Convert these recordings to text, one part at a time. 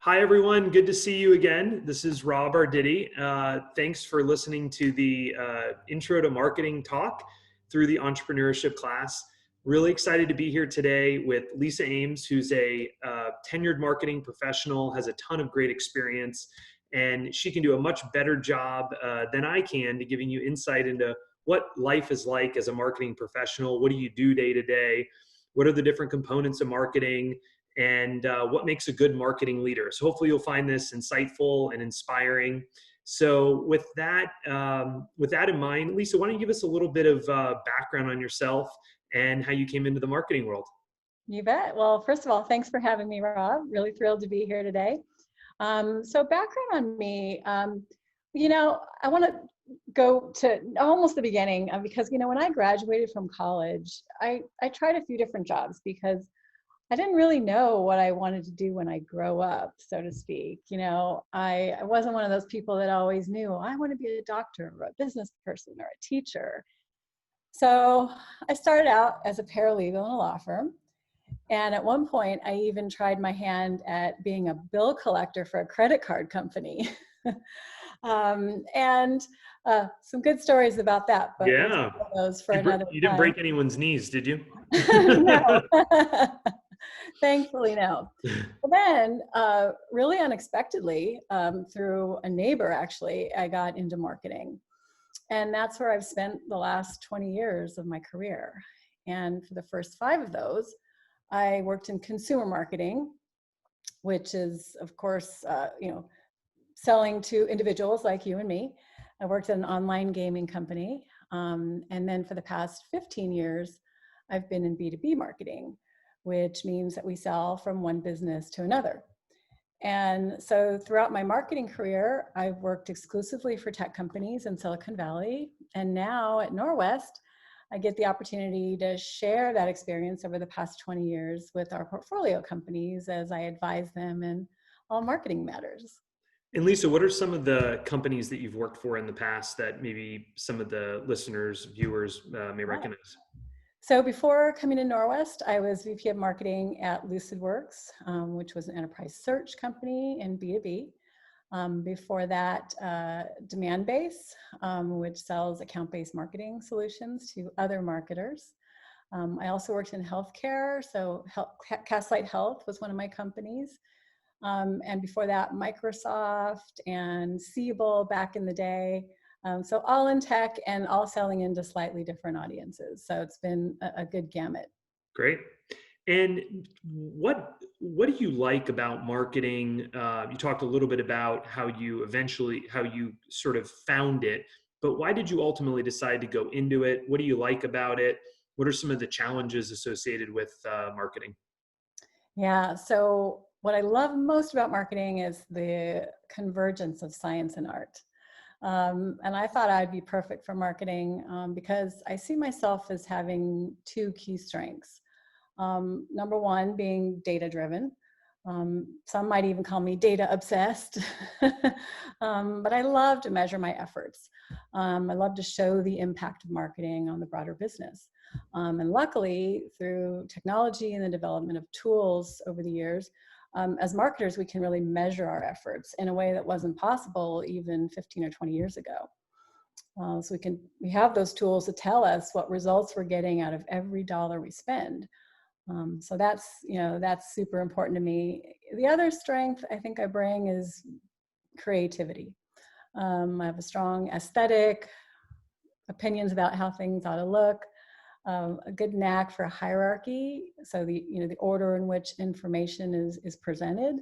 Hi, everyone. Good to see you again. This is Rob Arditi. Thanks for listening to the Intro to Marketing talk through the entrepreneurship class. Really excited to be here today with Lisa Ames, who's a tenured marketing professional, has a ton of great experience, and she can do a much better job than I can to giving you insight into what life is like as a marketing professional. What do you do day to day? What are the different components of marketing? And what makes a good marketing leader. So hopefully you'll find this insightful and inspiring. So with that in mind, Lisa, why don't you give us a little bit of background on yourself and how you came into the marketing world? You bet. Well, first of all, thanks for having me, Rob. Really thrilled to be here today. So background on me, I want to go to almost the beginning because, when I graduated from college, I tried a few different jobs because I didn't really know what I wanted to do when I grow up, so to speak. I wasn't one of those people that always knew, I want to be a doctor or a business person or a teacher. So I started out as a paralegal in a law firm. And at one point, I even tried my hand at being a bill collector for a credit card company. and some good stories about that, but we'll Yeah. tell those for another You didn't time. break anyone's knees, did you? No, thankfully, no. But then, really unexpectedly, through a neighbor, actually, I got into marketing. And that's where I've spent the last 20 years of my career. And for the first 5 of those, I worked in consumer marketing, which is, of course, selling to individuals like you and me. I worked at an online gaming company. And then for the past 15 years, I've been in B2B marketing, which means that we sell from one business to another. And so throughout my marketing career, I've worked exclusively for tech companies in Silicon Valley. And now at Norwest, I get the opportunity to share that experience over the past 20 years with our portfolio companies as I advise them in all marketing matters. And Lisa, what are some of the companies that you've worked for in the past that maybe some of the listeners, viewers may recognize? So before coming to Norwest, I was VP of marketing at LucidWorks, which was an enterprise search company in B2B. Before that, Demandbase, which sells account-based marketing solutions to other marketers. I also worked in healthcare, so Castlight Health was one of my companies. And before that, Microsoft and Siebel back in the day. So all in tech and all selling into slightly different audiences. So it's been a good gamut. Great. And what do you like about marketing? You talked a little bit about how you sort of found it, but why did you ultimately decide to go into it? What do you like about it? What are some of the challenges associated with marketing? Yeah, so what I love most about marketing is the convergence of science and art. And I thought I'd be perfect for marketing because I see myself as having 2 key strengths. Number one, being data driven. Some might even call me data obsessed, but I love to measure my efforts. I love to show the impact of marketing on the broader business. And luckily, through technology and the development of tools over the years, as marketers, we can really measure our efforts in a way that wasn't possible even 15 or 20 years ago. So we have those tools to tell us what results we're getting out of every dollar we spend. So that's super important to me. The other strength I think I bring is creativity. I have a strong aesthetic, opinions about how things ought to look, a good knack for hierarchy. So the order in which information is presented.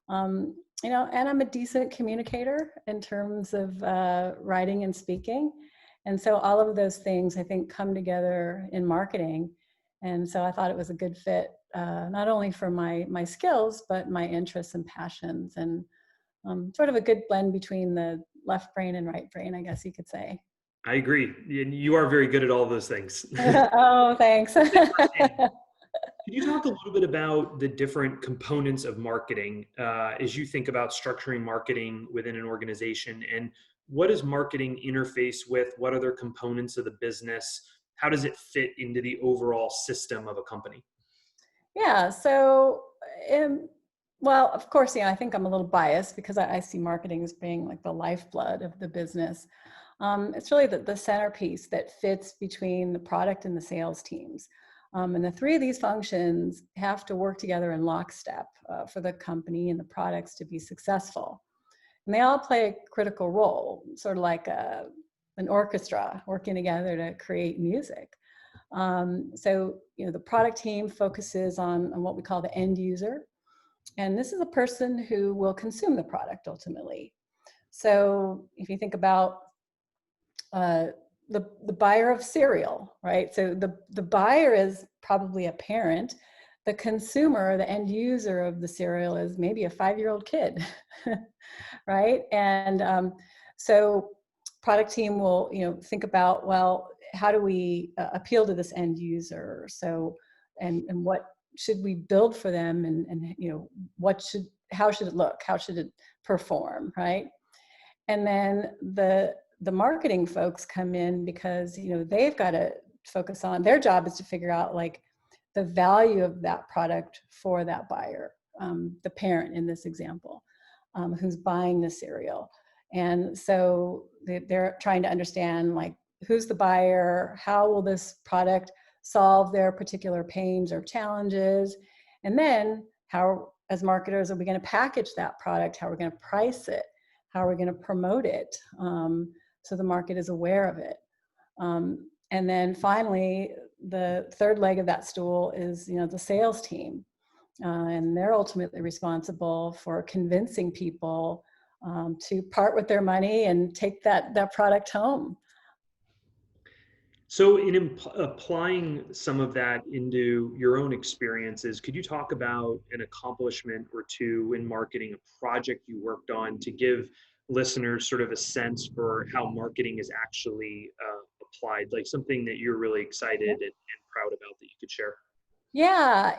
And I'm a decent communicator in terms of writing and speaking. And so all of those things I think come together in marketing. And so I thought it was a good fit, not only for my skills, but my interests and passions, and sort of a good blend between the left brain and right brain, I guess you could say. I agree. You are very good at all those things. Oh, thanks. Can you talk a little bit about the different components of marketing as you think about structuring marketing within an organization? And what does marketing interface with? What other components of the business? How does it fit into the overall system of a company? Yeah, so Well, of course, I think I'm a little biased because I see marketing as being like the lifeblood of the business. It's really the centerpiece that fits between the product and the sales teams. And the three of these functions have to work together in lockstep for the company and the products to be successful. And they all play a critical role, sort of like an orchestra working together to create music. So, the product team focuses on what we call the end user. And this is a person who will consume the product ultimately. So if you think about uh, the buyer of cereal, right? So the buyer is probably a parent. The consumer, the end user of the cereal is maybe a 5-year-old kid, right? And so product team will, think about, well, how do we appeal to this end user? So, and what should we build for them? And how should it look? How should it perform, right? And then the marketing folks come in because they've got to focus on, their job is to figure out like the value of that product for that buyer, the parent in this example, who's buying the cereal. And so they're trying to understand like who's the buyer, how will this product solve their particular pains or challenges, and then how, as marketers, are we going to package that product, how are we going to price it, how are we going to promote it, so the market is aware of it. And then finally, the third leg of that stool is, the sales team. And they're ultimately responsible for convincing people to part with their money and take that product home. So in applying some of that into your own experiences, could you talk about an accomplishment or two in marketing, a project you worked on to give listeners sort of a sense for how marketing is actually applied, like something that you're really excited and proud about that you could share? Yeah,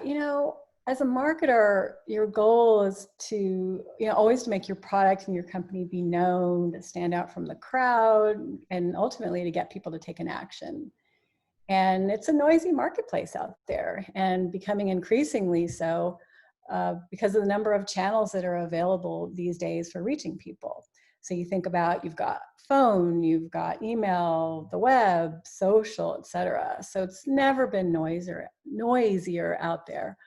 as a marketer, your goal is to, always to make your product and your company be known, to stand out from the crowd, and ultimately to get people to take an action. And it's a noisy marketplace out there, and becoming increasingly so because of the number of channels that are available these days for reaching people. So you think about, you've got phone, you've got email, the web, social, etc. So it's never been noisier out there.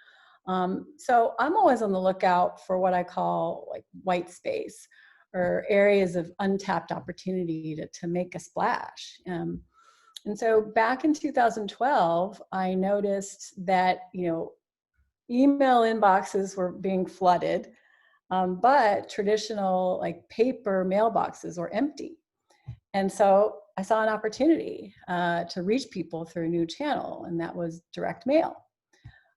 So I'm always on the lookout for what I call like white space, or areas of untapped opportunity to make a splash. And so back in 2012, I noticed that, email inboxes were being flooded, but traditional like paper mailboxes were empty. And so I saw an opportunity to reach people through a new channel, and that was direct mail.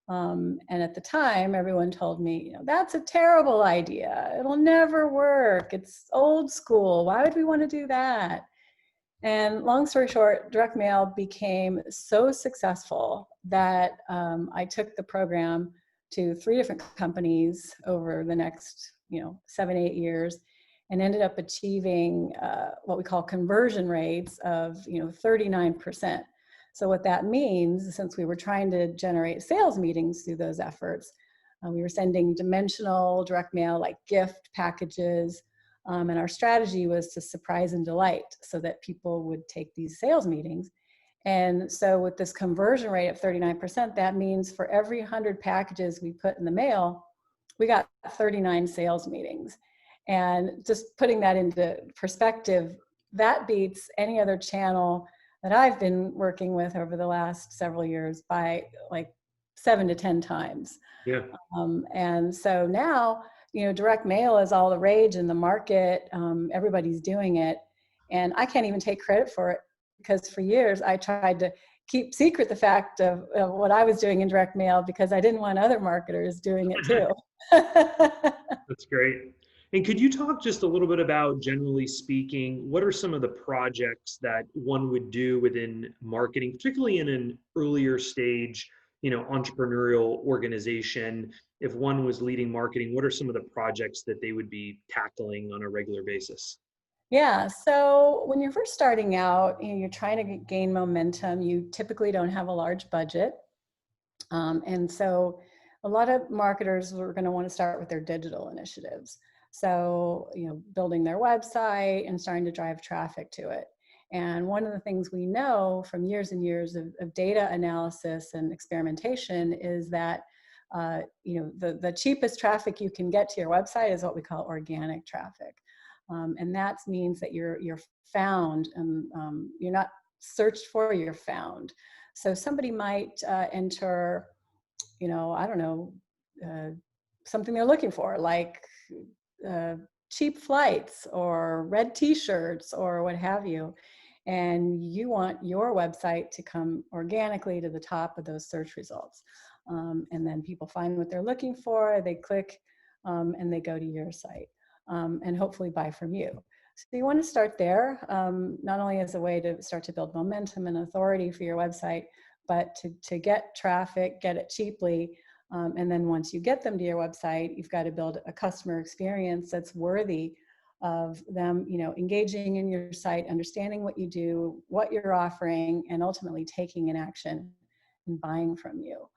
And at the time, everyone told me, that's a terrible idea. It'll never work. It's old school. Why would we want to do that? And long story short, direct mail became so successful that I took the program to 3 different companies over the next, 7, 8 years, and ended up achieving what we call conversion rates of, 39%. So what that means, since we were trying to generate sales meetings through those efforts, we were sending dimensional direct mail like gift packages. And our strategy was to surprise and delight so that people would take these sales meetings. And so with this conversion rate of 39%, that means for every 100 packages we put in the mail, we got 39 sales meetings. And just putting that into perspective, that beats any other channel that I've been working with over the last several years by like 7 to 10 times. Yeah. And so now, direct mail is all the rage in the market. Everybody's doing it. And I can't even take credit for it, because for years I tried to keep secret the fact of what I was doing in direct mail, because I didn't want other marketers doing it too. That's great. And could you talk just a little bit about, generally speaking, what are some of the projects that one would do within marketing, particularly in an earlier stage, entrepreneurial organization? If one was leading marketing, what are some of the projects that they would be tackling on a regular basis? Yeah, so when you're first starting out, you're trying to gain momentum. You typically don't have a large budget. And so a lot of marketers are going to want to start with their digital initiatives. So, building their website and starting to drive traffic to it. And one of the things we know from years and years of data analysis and experimentation is that the cheapest traffic you can get to your website is what we call organic traffic. And that means that you're found, and you're not searched for, you're found. So somebody might enter, I don't know, something they're looking for, like cheap flights or red t-shirts or what have you. And you want your website to come organically to the top of those search results. And then people find what they're looking for, they click, and they go to your site, and hopefully buy from you. So you want to start there, not only as a way to start to build momentum and authority for your website, but to get traffic, get it cheaply. And then once you get them to your website, you've got to build a customer experience that's worthy of them, engaging in your site, understanding what you do, what you're offering, and ultimately taking an action and buying from you.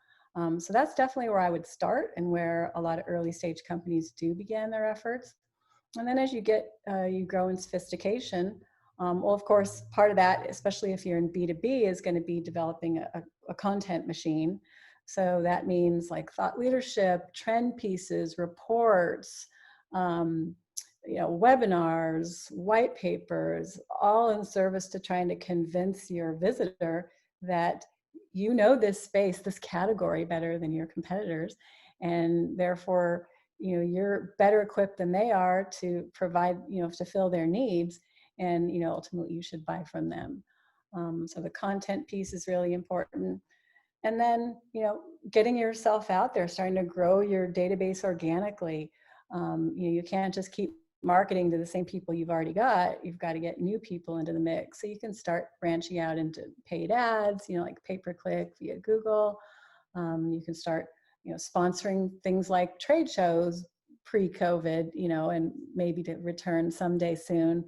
So that's definitely where I would start, and where a lot of early stage companies do begin their efforts. And then as you grow in sophistication, well, of course, part of that, especially if you're in B2B, is going to be developing a content machine. So that means like thought leadership, trend pieces, reports, webinars, white papers, all in service to trying to convince your visitor that this space, this category better than your competitors, and therefore you're better equipped than they are to provide, to fill their needs, and ultimately you should buy from them. So the content piece is really important. And then getting yourself out there, starting to grow your database organically. You can't just keep marketing to the same people you've already got. You've got to get new people into the mix. So you can start branching out into paid ads, like pay-per-click via Google. You can start sponsoring things like trade shows pre-COVID, and maybe to return someday soon,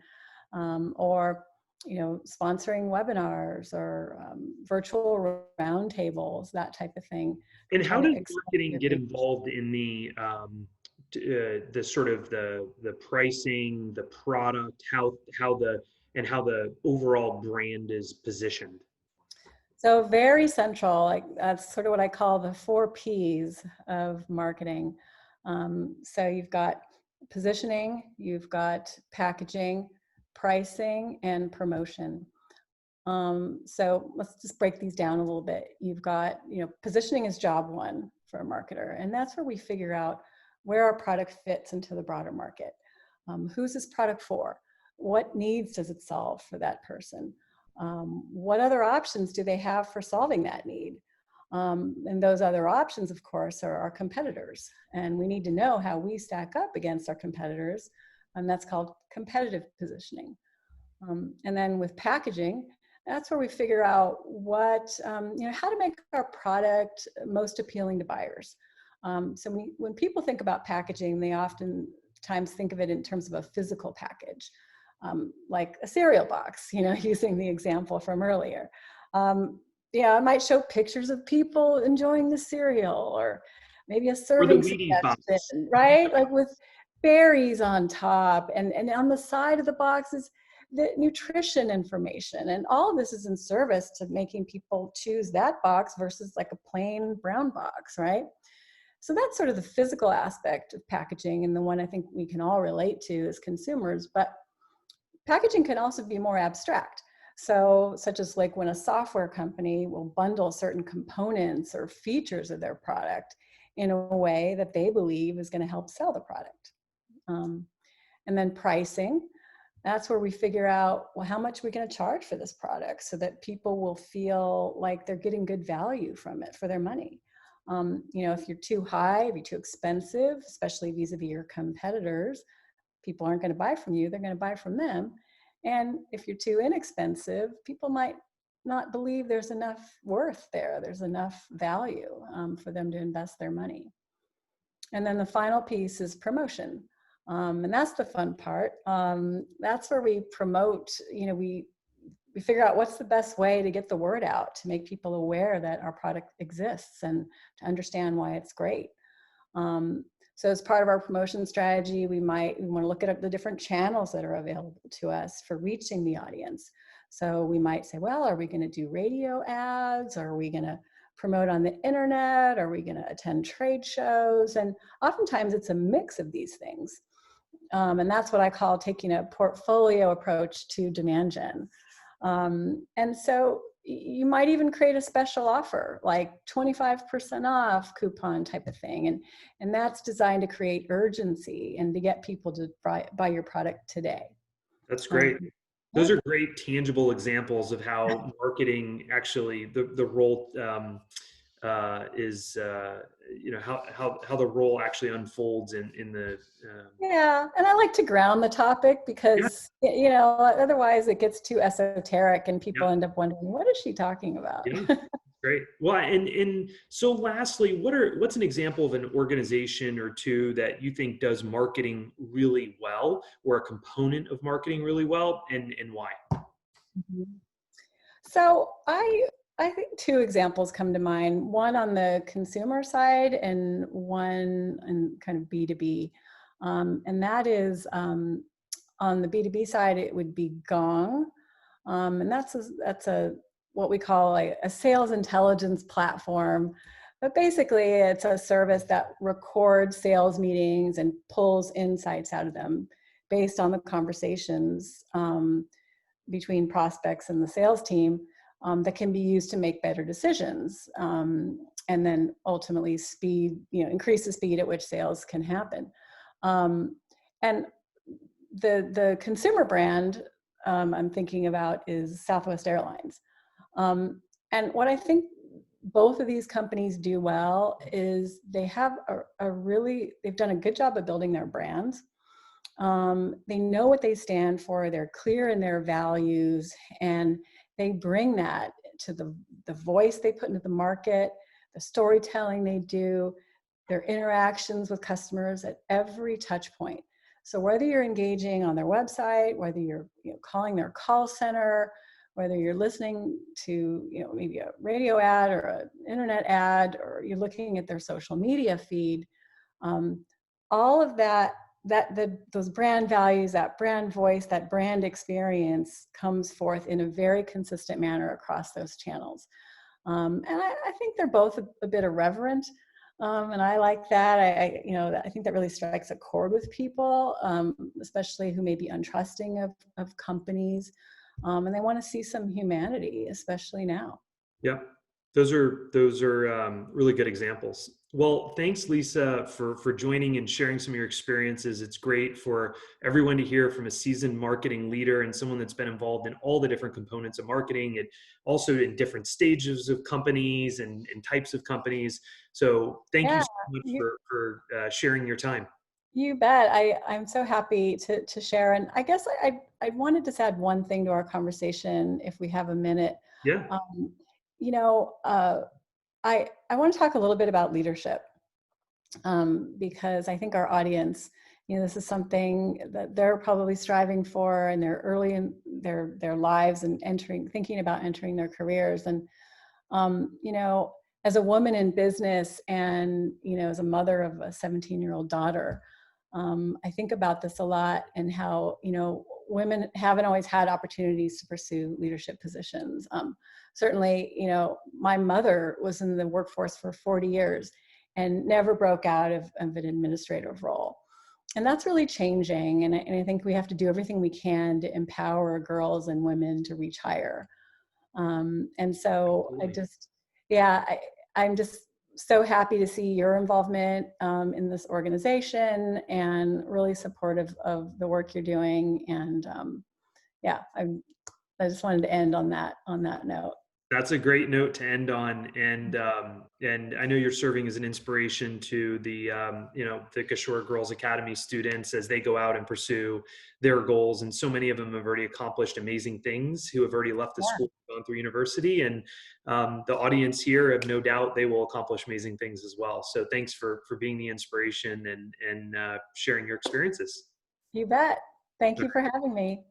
or sponsoring webinars or virtual roundtables, that type of thing. And how does marketing get involved in the sort of the pricing, the product, how the overall brand is positioned? So very central, like that's sort of what I call the 4 Ps of marketing. So you've got positioning, you've got packaging, pricing, and promotion. So let's just break these down a little bit. You've got, positioning is job 1 for a marketer, and that's where we figure out where our product fits into the broader market. Who's this product for? What needs does it solve for that person? What other options do they have for solving that need? And those other options, of course, are our competitors. And we need to know how we stack up against our competitors. And that's called competitive positioning. And then with packaging, that's where we figure out how to make our product most appealing to buyers. So when people think about packaging, they oftentimes think of it in terms of a physical package. Like a cereal box, using the example from earlier. I might show pictures of people enjoying the cereal, or maybe a serving suggestion, right? Like with berries on top, and on the side of the box is the nutrition information. And all of this is in service to making people choose that box versus like a plain brown box, right? So that's sort of the physical aspect of packaging, and the one I think we can all relate to as consumers. But packaging can also be more abstract. So, such as like when a software company will bundle certain components or features of their product in a way that they believe is going to help sell the product. And then pricing, that's where we figure out, well, how much are we going to charge for this product so that people will feel like they're getting good value from it for their money. If you're too high, if you're too expensive, especially vis-a-vis your competitors, people aren't going to buy from you, they're going to buy from them. And if you're too inexpensive, people might not believe there's enough worth there, there's enough value for them to invest their money. And then the final piece is promotion. And that's the fun part. That's where we promote, we we figure out what's the best way to get the word out, to make people aware that our product exists and to understand why it's great. So as part of our promotion strategy, we want to look at the different channels that are available to us for reaching the audience. So we might say, well, are we going to do radio ads? Are we going to promote on the internet? Are we going to attend trade shows? And oftentimes it's a mix of these things. And that's what I call taking a portfolio approach to demand gen. And so you might even create a special offer, like 25% off coupon type of thing. And that's designed to create urgency and to get people to buy your product today. That's great. Yeah. Those are great tangible examples of how marketing actually, the role is, how the role actually unfolds in the. Yeah, and I like to ground the topic because, otherwise it gets too esoteric and people end up wondering, what is she talking about? Yeah, great. Well, and so lastly, what's an example of an organization or two that you think does marketing really well, or a component of marketing really well, and why? Mhm. So I think two examples come to mind, one on the consumer side and one in kind of B2B. And that is on the B2B side, it would be Gong. And that's a what we call a sales intelligence platform. But basically, it's a service that records sales meetings and pulls insights out of them based on the conversations between prospects and the sales team that can be used to make better decisions. And then ultimately increase the speed at which sales can happen. And the consumer brand I'm thinking about is Southwest Airlines. And what I think both of these companies do well is they have they've done a good job of building their brands. They know what they stand for, they're clear in their values, and they bring that to the voice they put into the market, the storytelling they do, their interactions with customers at every touch point. So whether you're engaging on their website, whether you're calling their call center, whether you're listening to maybe a radio ad or an internet ad, or you're looking at their social media feed, all of those brand values, that brand voice, that brand experience comes forth in a very consistent manner across those channels. And I think they're both a bit irreverent. And I like that. I think that really strikes a chord with people, especially who may be untrusting of companies. And they want to see some humanity, especially now. Yeah, those are really good examples. Well, thanks, Lisa, for joining and sharing some of your experiences. It's great for everyone to hear from a seasoned marketing leader and someone that's been involved in all the different components of marketing, and also in different stages of companies and types of companies. So thank you so much for sharing your time. You bet. I'm so happy to share. And I guess I wanted to add one thing to our conversation, if we have a minute. Yeah. I want to talk a little bit about leadership, because I think our audience, this is something that they're probably striving for, and they're early in their lives and thinking about entering their careers. And, as a woman in business and, as a mother of a 17-year-old daughter, I think about this a lot, and how, women haven't always had opportunities to pursue leadership positions. Certainly, my mother was in the workforce for 40 years and never broke out of an administrative role. And that's really changing. And I think we have to do everything we can to empower girls and women to reach higher. And so I'm just so happy to see your involvement in this organization, and really supportive of the work you're doing. And I just wanted to end on that note. That's a great note to end on, and I know you're serving as an inspiration to the the Kishore Girls Academy students as they go out and pursue their goals. And so many of them have already accomplished amazing things, who have already left the school, gone through university, and the audience here have no doubt they will accomplish amazing things as well. So thanks for being the inspiration and sharing your experiences. You bet. Thank you for having me.